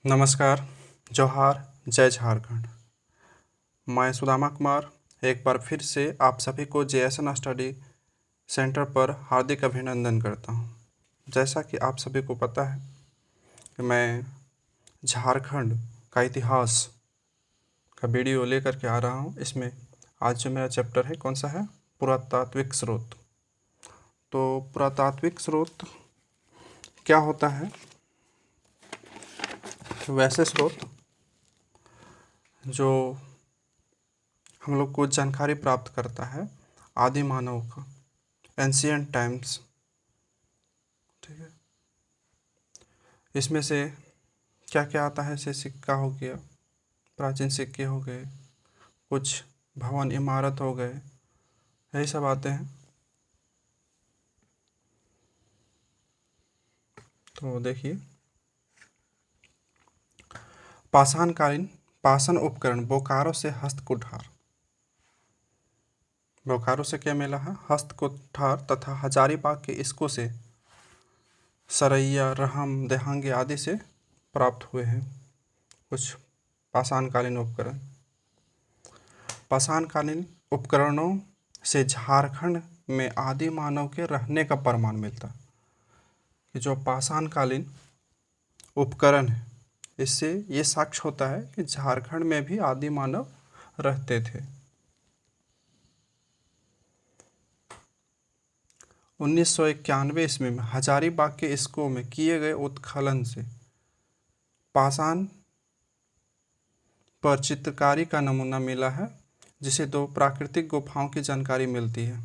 नमस्कार, जोहार, जय झारखंड। मैं सुदामा कुमार एक बार फिर से आप सभी को जेएसएन स्टडी सेंटर पर हार्दिक अभिनंदन करता हूं। जैसा कि आप सभी को पता है कि मैं झारखंड का इतिहास का वीडियो लेकर के आ रहा हूं। इसमें आज जो मेरा चैप्टर है कौन सा है? पुरातात्विक स्रोत। तो पुरातात्विक स्रोत क्या होता है? वैसे स्रोत जो हम लोग को जानकारी प्राप्त करता है आदि मानव का, एंशियंट टाइम्स। ठीक है, इसमें से क्या क्या आता है? जैसे सिक्का हो गया, प्राचीन सिक्के हो गए, कुछ भवन इमारत हो गए, यही सब आते हैं। तो देखिए, पाषाणकालीन पाषाण उपकरण बोकारो से हस्तकुठार। बोकारो से क्या मिला है? हस्तकुठार तथा हजारीबाग के इसको से सरैया, रहम, देहांगी आदि से प्राप्त हुए हैं कुछ पाषाणकालीन उपकरण। पाषाणकालीन उपकरणों से झारखंड में आदि मानव के रहने का प्रमाण मिलता है कि जो पाषाणकालीन उपकरण है, इससे ये साक्ष्य होता है कि झारखंड में भी आदि मानव रहते थे। 1991 ईस्वी में हजारीबाग के इसको में किए गए उत्खनन से पाषाण पर चित्रकारी का नमूना मिला है, जिसे दो प्राकृतिक गुफाओं की जानकारी मिलती है।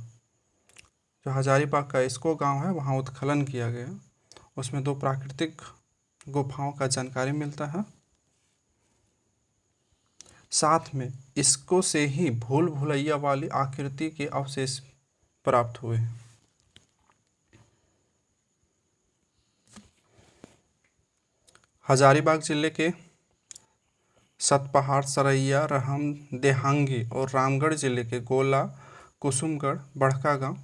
जो हजारीबाग का इसको गांव है, वहां उत्खनन किया गया, उसमें दो प्राकृतिक गुफाओं का जानकारी मिलता है। साथ में इसको से ही भूल भुलैया वाली आकृति के अवशेष प्राप्त हुए हैं। हजारीबाग जिले के सतपहाड़, सरैया, रहम, देहांगी और रामगढ़ जिले के गोला, कुसुमगढ़, बड़कागांव,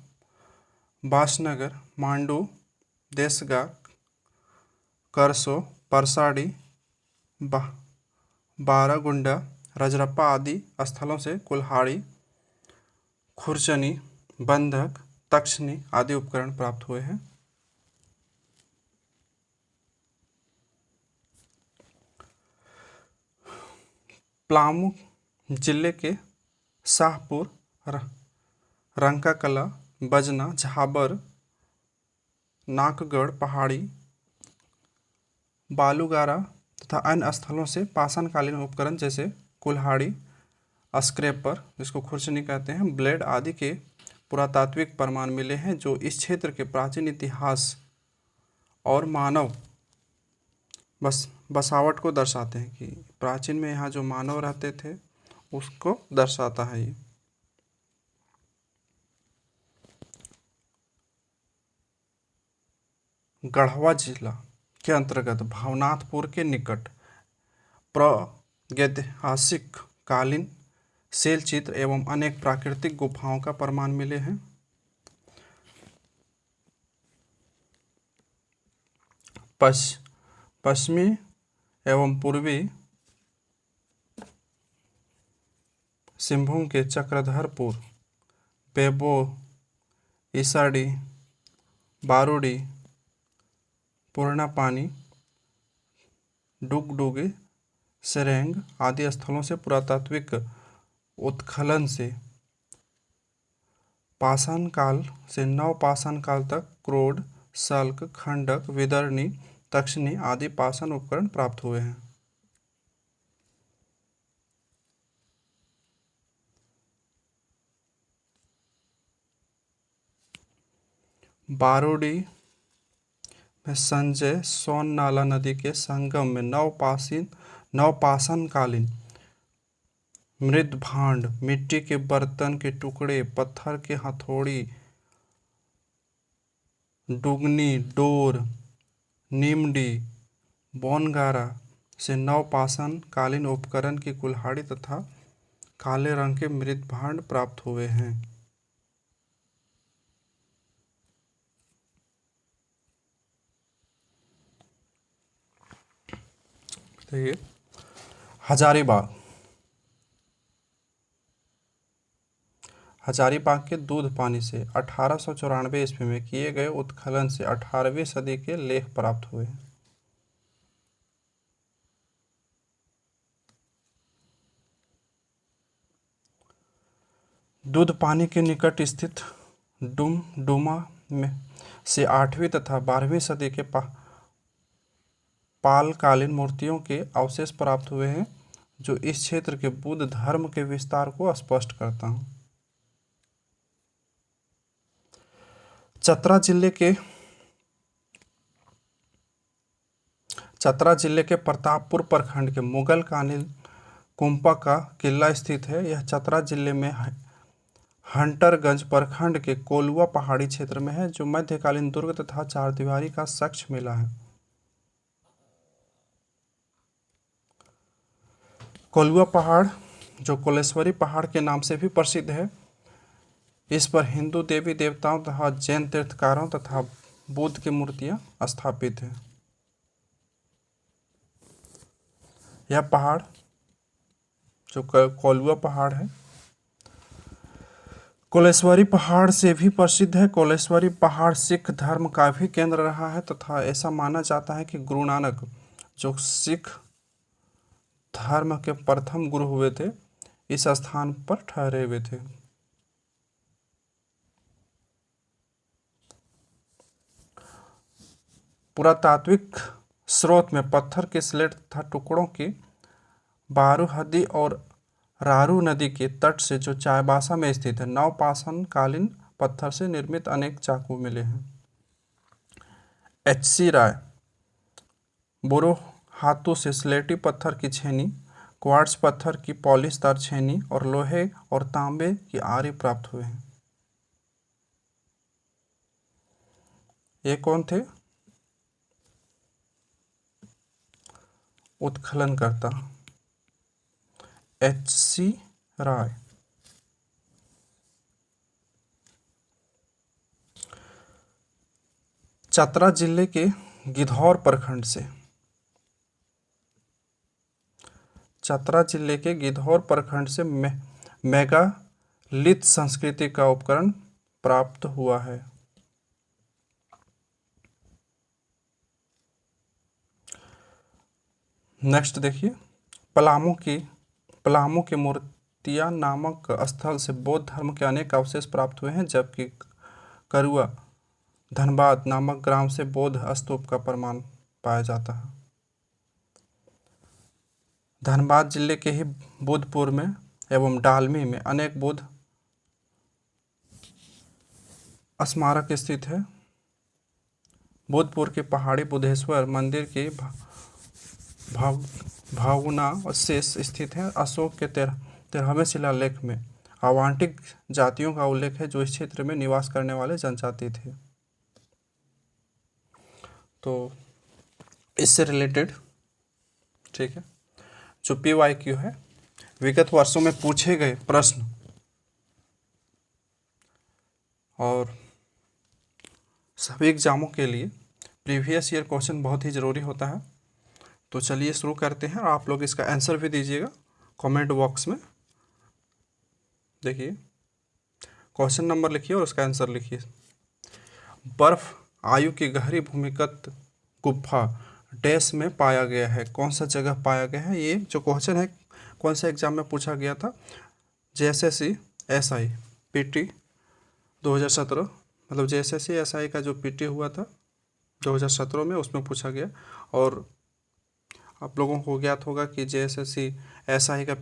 बासनगर, मांडू, देसगा, करसो, परसाड़ी, बारागुंडा, रजरप्पा आदि स्थलों से कुल्हाड़ी, खुरचनी, बंधक, तक्षनी आदि उपकरण प्राप्त हुए हैं। पलामू जिले के शाहपुर, रंकाकला, बजना, झाबर, नाकगढ़ पहाड़ी, बालूगारा तथा अन्य स्थलों से पाषाणकालीन उपकरण जैसे कुल्हाड़ी, स्क्रैपर जिसको खुरचनी कहते हैं, ब्लेड आदि के पुरातात्विक प्रमाण मिले हैं, जो इस क्षेत्र के प्राचीन इतिहास और मानव बसावट को दर्शाते हैं कि प्राचीन में यहाँ जो मानव रहते थे उसको दर्शाता है ये। गढ़वा जिला के अंतर्गत भवनाथपुर के निकट प्रागैतिहासिक कालीन शैल चित्र एवं अनेक प्राकृतिक गुफाओं का प्रमाण मिले हैं। पश्चिमी एवं पूर्वी सिंहभूम के चक्रधरपुर, बेबो, ईसाड़ी, बारूडी, पूर्णापानी, डुगडुगी, सेरेंग आदि स्थलों से पुरातात्विक उत्खनन से पाषाण काल से नवपाषाण काल तक क्रोड, सल्क, खंडक, विदर्णी, तक्षनी आदि पाषाण उपकरण प्राप्त हुए हैं। बारूडी में संजय सोन नाला नदी के संगम में नवपाषाणकालीन मृद भांड, मिट्टी के बर्तन के टुकड़े, पत्थर के हथौड़ी, डुगनी, डोर, नीमडी, बोनगारा से नवपाषाणकालीन उपकरण की कुल्हाड़ी तथा काले रंग के मृद भांड प्राप्त हुए हैं। देखिए, हजारीबाग। हजारीबाग के दूध पानी से 1894 ईस्वी में किए गए उत्खनन से 18वीं सदी के लेख प्राप्त हुए। दूध पानी के निकट स्थित डुमा में से 8वीं तथा 12वीं सदी के पालकालीन मूर्तियों के अवशेष प्राप्त हुए हैं, जो इस क्षेत्र के बुद्ध धर्म के विस्तार को स्पष्ट करता है। चतरा जिले के प्रतापपुर प्रखंड के मुगल कालीन कुंपा का किला स्थित है। यह चतरा जिले में हंटरगंज प्रखंड के कोलुआ पहाड़ी क्षेत्र में है, जो मध्यकालीन दुर्ग तथा चारदीवारी का साक्ष्य मिला है। कोलुआ पहाड़, जो कोलेश्वरी पहाड़ के नाम से भी प्रसिद्ध है, इस पर हिंदू देवी देवताओं तथा जैन तीर्थकारों तथा बुद्ध की मूर्तियां स्थापित है। यह पहाड़, जो कोलुआ पहाड़ है, कोलेश्वरी पहाड़ से भी प्रसिद्ध है। कोलेश्वरी पहाड़ सिख धर्म का भी केंद्र रहा है तथा ऐसा माना जाता है कि गुरु नानक, जो सिख धर्म के प्रथम गुरु हुए थे, इस स्थान पर ठहरे हुए थे। पुरातात्विक स्रोत में पत्थर के स्लेट तथा टुकड़ों की बारूहदी और रारू नदी के तट से, जो चाईबासा में स्थित है, नवपाषाण कालीन पत्थर से निर्मित अनेक चाकू मिले हैं। एच.सी. राय बोरो हाथों से स्लेटी पत्थर की छेनी, क्वार्ट्ज पत्थर की पॉलिशदार छेनी और लोहे और तांबे की आरी प्राप्त हुए हैं। ये कौन थे? उत्खननकर्ता एच.सी. राय। चतरा जिले के गिधौर प्रखंड से, चतरा जिले के गिधौर प्रखंड से मेगालिथ संस्कृति का उपकरण प्राप्त हुआ है। नेक्स्ट देखिए, पलामू के मूर्तिया नामक स्थल से बौद्ध धर्म के अनेक अवशेष प्राप्त हुए हैं, जबकि करुआ धनबाद नामक ग्राम से बौद्ध स्तूप का प्रमाण पाया जाता है। धनबाद जिले के ही बुद्धपुर में एवं डालमी में अनेक बुद्ध स्मारक स्थित है। बुद्धपुर के पहाड़ी बुद्धेश्वर मंदिर की भग्नावशेष स्थित है। अशोक के 13वें शिलालेख में अवांटिक जातियों का उल्लेख है, जो इस क्षेत्र में निवास करने वाले जनजाति थे। तो इससे रिलेटेड, ठीक है, जो PYQ है, विगत वर्षों में पूछे गए प्रश्न और सभी एग्जामों के लिए प्रीवियस ईयर क्वेश्चन बहुत ही ज़रूरी होता है। तो चलिए शुरू करते हैं, और आप लोग इसका आंसर भी दीजिएगा कमेंट बॉक्स में। देखिए, क्वेश्चन नंबर लिखिए और उसका आंसर लिखिए। बर्फ आयु की गहरी भूमिगत गुफा डैश में पाया गया है। कौन सा जगह पाया गया है? ये जो क्वेश्चन है कौन से एग्जाम में पूछा गया था? JSSC SI PT 2017, मतलब JSSC SI का जो PT हुआ था 2017 में, उसमें पूछा गया। और आप लोगों को ज्ञात होगा कि JSSC SI का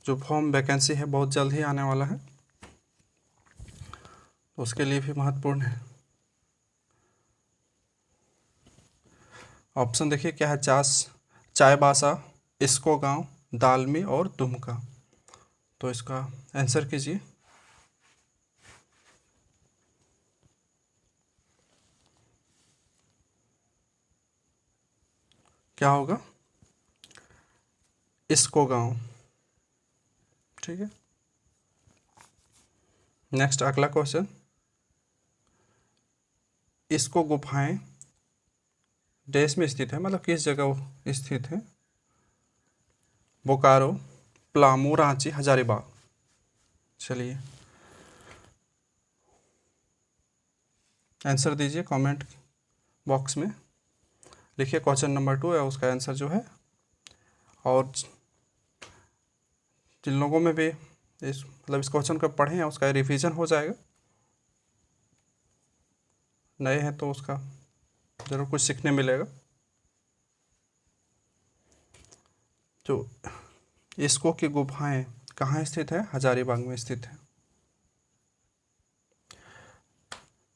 जो फॉर्म वैकेंसी है बहुत जल्द ही आने वाला है, उसके लिए भी महत्वपूर्ण है। ऑप्शन देखिए क्या है? चाईबासा, इसको गांव, दालमी और दुमका। तो इसका आंसर कीजिए। क्या होगा? इसको गांव, ठीक है। नेक्स्ट अगला क्वेश्चन, इसको गुफाएं देश में स्थित है, मतलब किस जगह स्थित है? बोकारो, पलामू, रांची, हजारीबाग। चलिए आंसर दीजिए कमेंट बॉक्स में, लिखिए क्वेश्चन नंबर 2 है उसका आंसर जो है। और जिन लोगों में भी इस क्वेश्चन को पढ़े हैं उसका रिवीजन हो जाएगा, नए हैं तो उसका ज़रूर कुछ सीखने मिलेगा। जो इसको की गुफाएं कहाँ स्थित है? हजारीबाग में स्थित है।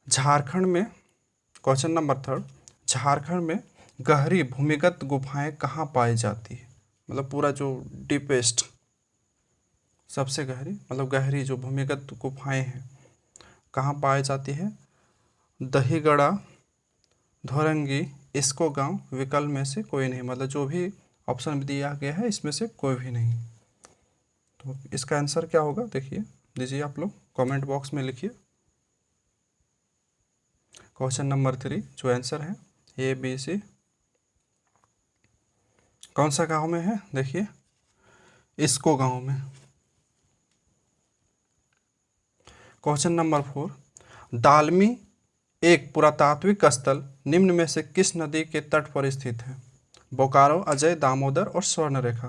झारखंड में, क्वेश्चन नंबर 3, झारखंड में गहरी भूमिगत गुफाएं कहाँ पाई जाती है? मतलब पूरा जो डीपेस्ट, सबसे गहरी, मतलब गहरी जो भूमिगत गुफाएं हैं कहाँ पाई जाती है? दहीगड़ा, धौरंगी, इसको गांव, विकल्प में से कोई नहीं, मतलब जो भी ऑप्शन दिया गया है इसमें से कोई भी नहीं। तो इसका आंसर क्या होगा देखिए, दीजिए आप लोग कमेंट बॉक्स में लिखिए। क्वेश्चन नंबर 3 जो आंसर है ABC, कौन सा गांव में है? देखिए इसको गांव में। क्वेश्चन नंबर 4, दालमी एक पुरातात्विक स्थल निम्न में से किस नदी के तट पर स्थित है? बोकारो, अजय, दामोदर और स्वर्णरेखा।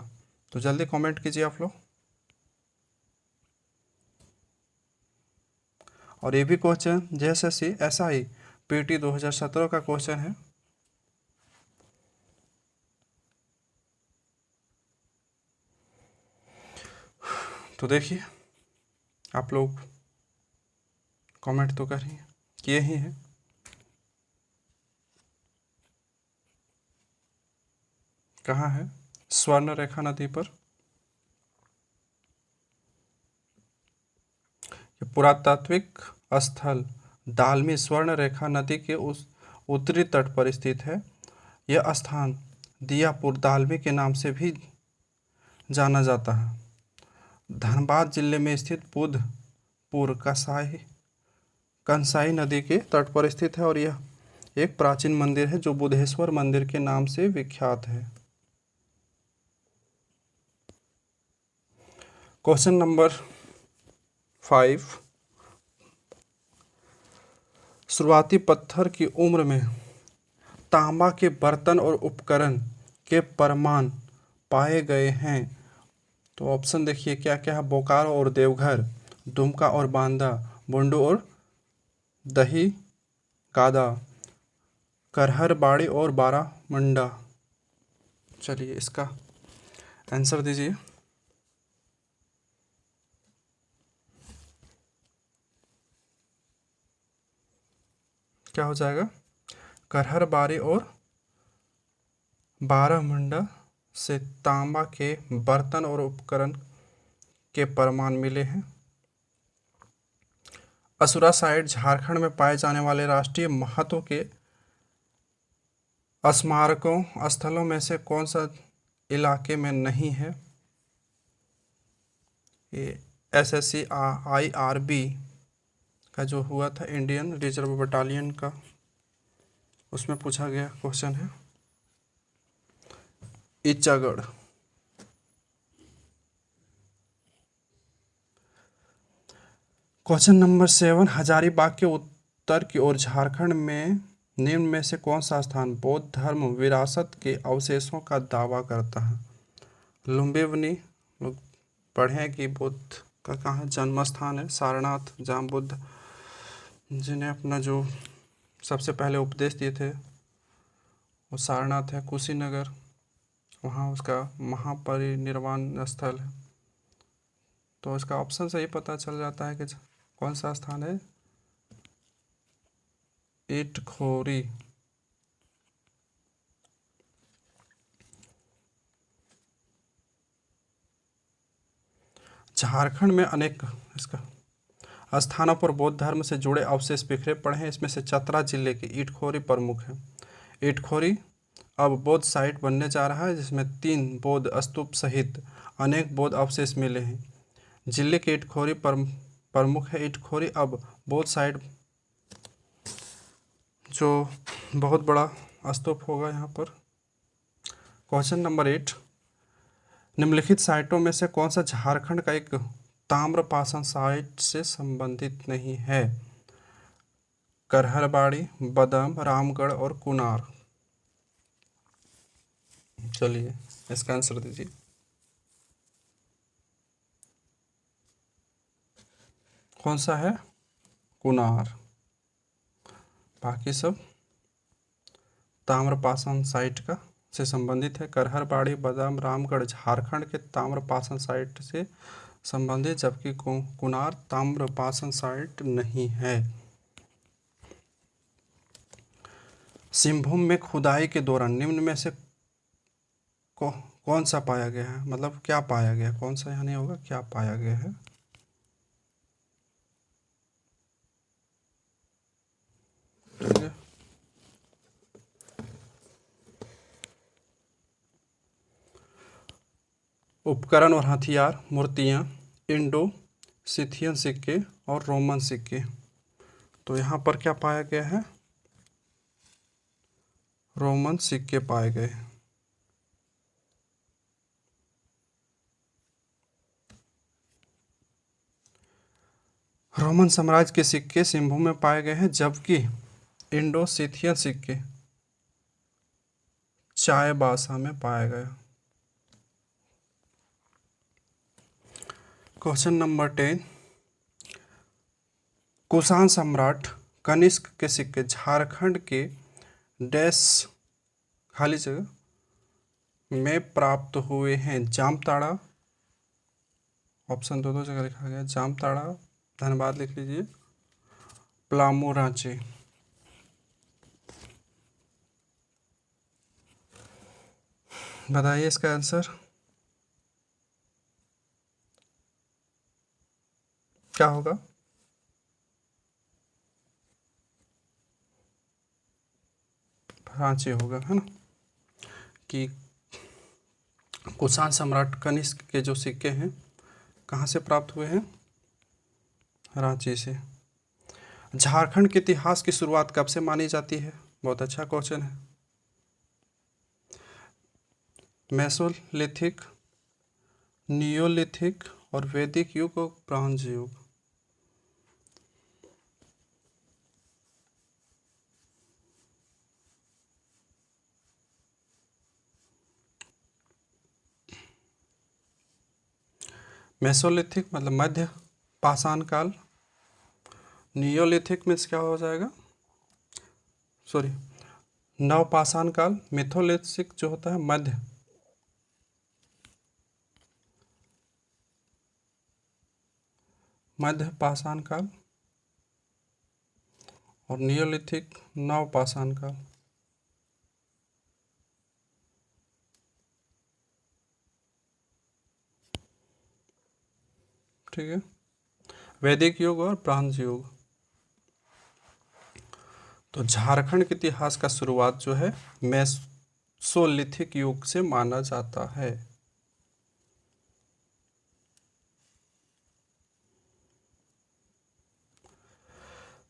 तो जल्दी कमेंट कीजिए आप लोग। और ये भी क्वेश्चन JSSC SI PT 2017 का क्वेश्चन है। तो देखिए आप लोग कमेंट तो करिए, किए ही हैं। कहाँ है? स्वर्णरेखा नदी पर। पुरातात्विक स्थल दालमी स्वर्णरेखा नदी के उस उत्तरी तट पर स्थित है। यह स्थान दियापुर दालमी के नाम से भी जाना जाता है। धनबाद जिले में स्थित बुधपुर कंसाई नदी के तट पर स्थित है और यह एक प्राचीन मंदिर है जो बुधेश्वर मंदिर के नाम से विख्यात है। क्वेश्चन नंबर 5, शुरुआती पत्थर की उम्र में तांबा के बर्तन और उपकरण के प्रमाण पाए गए हैं। तो ऑप्शन देखिए क्या क्या है? बोकारो और देवघर, दुमका और बांदा, बुंडू और दही गादा, करहरबाड़ी और बारामुंडा। चलिए इसका आंसर दीजिए। क्या हो जाएगा? करहरबाड़ी और बारामुंडा से तांबा के बर्तन और उपकरण के प्रमाण मिले हैं। असुरा साइट झारखंड में पाए जाने वाले राष्ट्रीय महत्व के स्मारकों स्थलों में से कौन सा इलाके में नहीं है? ये SSC IRB का जो हुआ था इंडियन रिजर्व बटालियन का, उसमें पूछा गया क्वेश्चन है। ईचागढ़। क्वेश्चन नंबर 7, हजारीबाग के उत्तर की ओर झारखंड में निम्न में से कौन सा स्थान बौद्ध धर्म विरासत के अवशेषों का दावा करता है? लुम्बिनी, लोग पढ़े हैं कि बुद्ध का कहाँ जन्म स्थान है? सारनाथ, जहाँ बुद्ध जिन्हें अपना जो सबसे पहले उपदेश दिए थे वो सारनाथ है। कुशीनगर, वहाँ उसका महापरिनिर्वाण स्थल है। तो इसका ऑप्शन से ही पता चल जाता है कि कौन सा स्थान है? इटखोरी। झारखंड में अनेक इसका स्थानों पर बौद्ध धर्म से जुड़े अवशेष बिखरे पड़े हैं। इसमें से चतरा जिले की इटखोरी प्रमुख है। इटखोरी अब बौद्ध साइट बनने जा रहा है जिसमें 3 बौद्ध स्तूप सहित अनेक बौद्ध अवशेष मिले हैं। जिले के इटखोरी प्रमुख है। इटखोरी अब बौद्ध साइट जो बहुत बड़ा स्तूप होगा यहाँ पर। क्वेश्चन नंबर 8, निम्नलिखित साइटों में से कौन सा झारखंड का एक ताम्रपाषाण साइट से संबंधित नहीं है? करहरबाड़ी, बदाम, रामगढ़ और कुनार। चलिए इसका आंसर दीजिए। कौन सा है? कुनार। बाकी सब ताम्रपाषाण साइट का से संबंधित है। करहरबाड़ी, बदाम, रामगढ़ झारखंड के ताम्रपाषाण साइट से संबंधित, जबकि कुनार ताम्रपाषाण साइट नहीं है। सिंहभूम में खुदाई के दौरान निम्न में से कौन सा पाया गया है? मतलब क्या पाया गया, कौन सा यहाँ नहीं होगा, क्या पाया गया है? ठीक है, उपकरण और हथियार, मूर्तियाँ, इंडो सिथियन सिक्के और रोमन सिक्के। तो यहाँ पर क्या पाया गया है? रोमन सिक्के पाए गए। रोमन साम्राज्य के सिक्के सिंहभूम में पाए गए हैं, जबकि इंडो सिथियन सिक्के चायबासा में पाया गया। क्वेश्चन नंबर 10, कुषाण सम्राट कनिष्क के सिक्के झारखंड के डैश खाली जगह में प्राप्त हुए हैं? जामताड़ा, ऑप्शन दो जगह लिखा गया, जामताड़ा, धनबाद लिख लीजिए, पलामू, रांची। बताइए इसका आंसर क्या होगा? रांची होगा, है ना। कि कुषाण सम्राट कनिष्क के जो सिक्के हैं कहाँ से प्राप्त हुए हैं? रांची से। झारखंड के इतिहास की शुरुआत कब से मानी जाती है? बहुत अच्छा क्वेश्चन है। मेसोलिथिक, नियोलिथिक और वैदिक युग और ब्रॉन्ज युग। मेसोलिथिक मतलब मध्य पाषाण काल। नियोलिथिक मीन्स क्या हो जाएगा, सॉरी, नवपाषाण काल। मिथोलिथिक जो होता है मध्य पाषाण काल, और नियोलिथिक नवपाषाण काल। ठीक है, वैदिक युग और ब्रॉन्ज युग। तो झारखंड के इतिहास का शुरुआत जो है मेसोलिथिक युग से माना जाता है।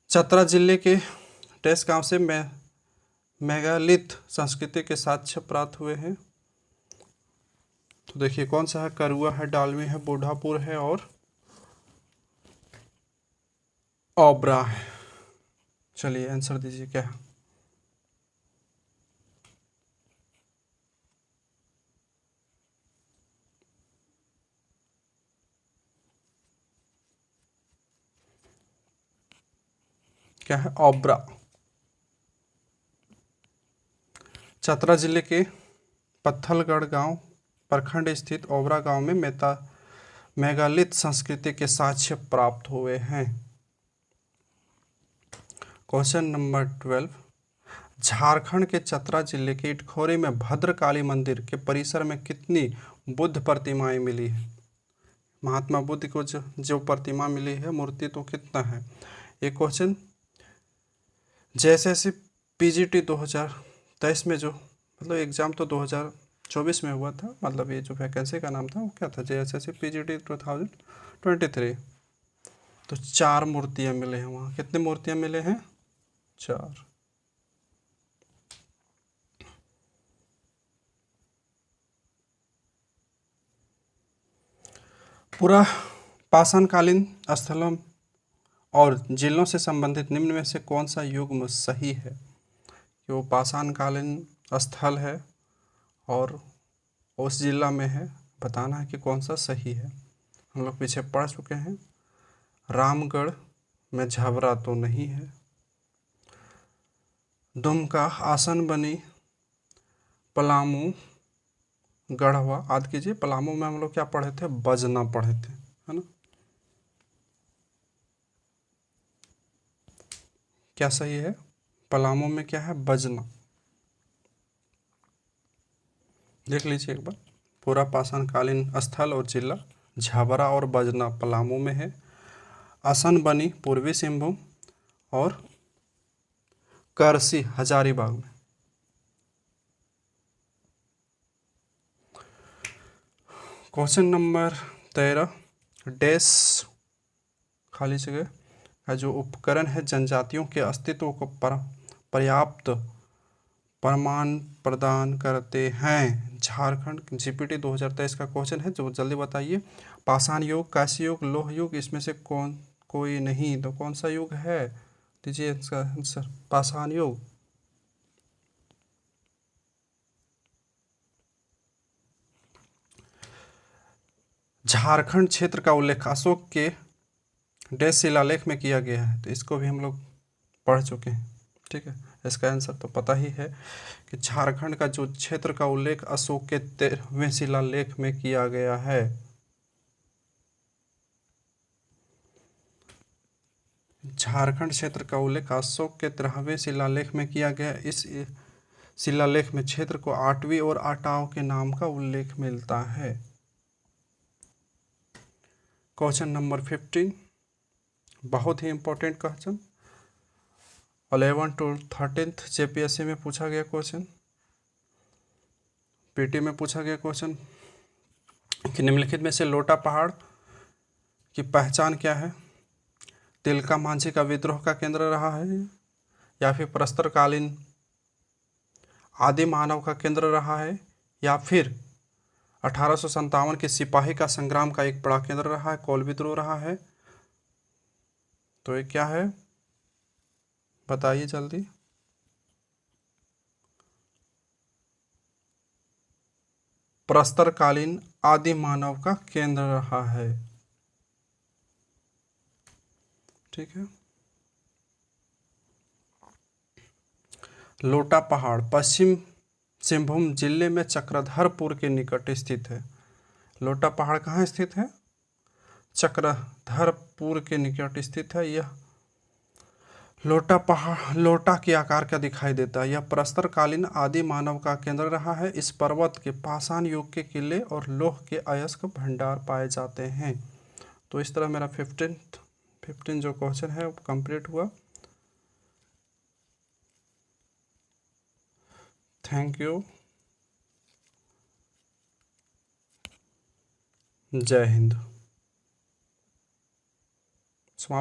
चतरा जिले के टेस गांव से मेगालिथ संस्कृति के साक्ष्य प्राप्त हुए हैं। तो देखिए कौन सा है? करुआ है, डालमी है, बूढ़ापुर है और ओबरा है। चलिए आंसर दीजिए क्या है? क्या है? ओबरा। चतरा जिले के पत्थलगढ़ गांव प्रखंड स्थित ओबरा गांव में मेगालिथ संस्कृति के साक्ष्य प्राप्त हुए हैं। क्वेश्चन नंबर 12, झारखंड के चतरा जिले के इटखोरी में भद्रकाली मंदिर के परिसर में कितनी बुद्ध प्रतिमाएं मिली है? महात्मा बुद्ध को जो प्रतिमा मिली है, मूर्ति, तो कितना है? ये क्वेश्चन जैसे पीजीटी 2023 में जो मतलब एग्ज़ाम तो 2024 में हुआ था, मतलब ये जो वैकेंसी का नाम था वो क्या था? JSSC PGT 2023। तो 4 मूर्तियाँ मिले हैं वहाँ। कितने मूर्तियाँ मिले हैं? 4। पूरा पाषाणकालीन स्थलों और जिलों से संबंधित निम्न में से कौन सा युग्म सही है? कि वो पाषाणकालीन स्थल है और उस जिला में है, बताना है कि कौन सा सही है। हम लोग पीछे पढ़ चुके हैं। रामगढ़ में झबरा तो नहीं है। दुमका, आसनबनी, पलामू, गढ़वा आदि कीजिए। पलामू में हम लोग क्या पढ़े थे? बजना पढ़े थे, है ना। क्या सही है? पलामू में क्या है? बजना। देख लीजिए एक बार, पूरा पाषाणकालीन स्थल और जिला झबरा और बजना पलामू में है। आसनबनी पूर्वी सिंहभूम और करसी हजारीबाग में। क्वेश्चन नंबर 13, डैश खाली जगह का जो उपकरण है जनजातियों के अस्तित्व को पर्याप्त प्रमाण प्रदान करते हैं। झारखंड जीपीटी 2023 का क्वेश्चन है, जो जल्दी बताइए। पाषाण युग, कांस्य युग, लोह युग, इसमें से कोई नहीं, तो कौन सा युग है? दीजिए इसका आंसर। पाषाण युग। झारखंड क्षेत्र का उल्लेख अशोक के डैश शिलालेख में किया गया है, तो इसको भी हम लोग पढ़ चुके हैं। ठीक है, इसका आंसर तो पता ही है कि झारखंड का जो क्षेत्र का उल्लेख अशोक के 13वें शिलालेख में किया गया है। झारखंड क्षेत्र का उल्लेख अशोक के 13वें शिलालेख में किया गया। इस शिलालेख में क्षेत्र को आठवीं और अटाव के नाम का उल्लेख मिलता है। क्वेश्चन नंबर 15, बहुत ही इंपॉर्टेंट क्वेश्चन, 11 to 13 जेपीएससी में पूछा गया क्वेश्चन, पीटी में पूछा गया क्वेश्चन कि निम्नलिखित में से लोटा पहाड़ की पहचान क्या है? तिलका मांझी का विद्रोह का केंद्र रहा है, या फिर प्रस्तरकालीन आदि मानव का केंद्र रहा है, या फिर 1857 के सिपाही का संग्राम का एक बड़ा केंद्र रहा है, कोल विद्रोह रहा है? तो ये क्या है, बताइए जल्दी। प्रस्तरकालीन आदि मानव का केंद्र रहा है। ठीक है। लोटा पहाड़ पश्चिम सिंहभूम जिले में चक्रधरपुर के निकट स्थित है। लोटा पहाड़ कहाँ स्थित है? चक्रधरपुर के निकट स्थित है। यह लोटा पहाड़ लोटा के आकार का दिखाई देता है। यह प्रस्तरकालीन आदि मानव का केंद्र रहा है। इस पर्वत के पाषाण युग के किले और लौह के अयस्क भंडार पाए जाते हैं। तो इस तरह मेरा 15 जो क्वेश्चन है वो कंप्लीट हुआ। Thank you. जय हिंद।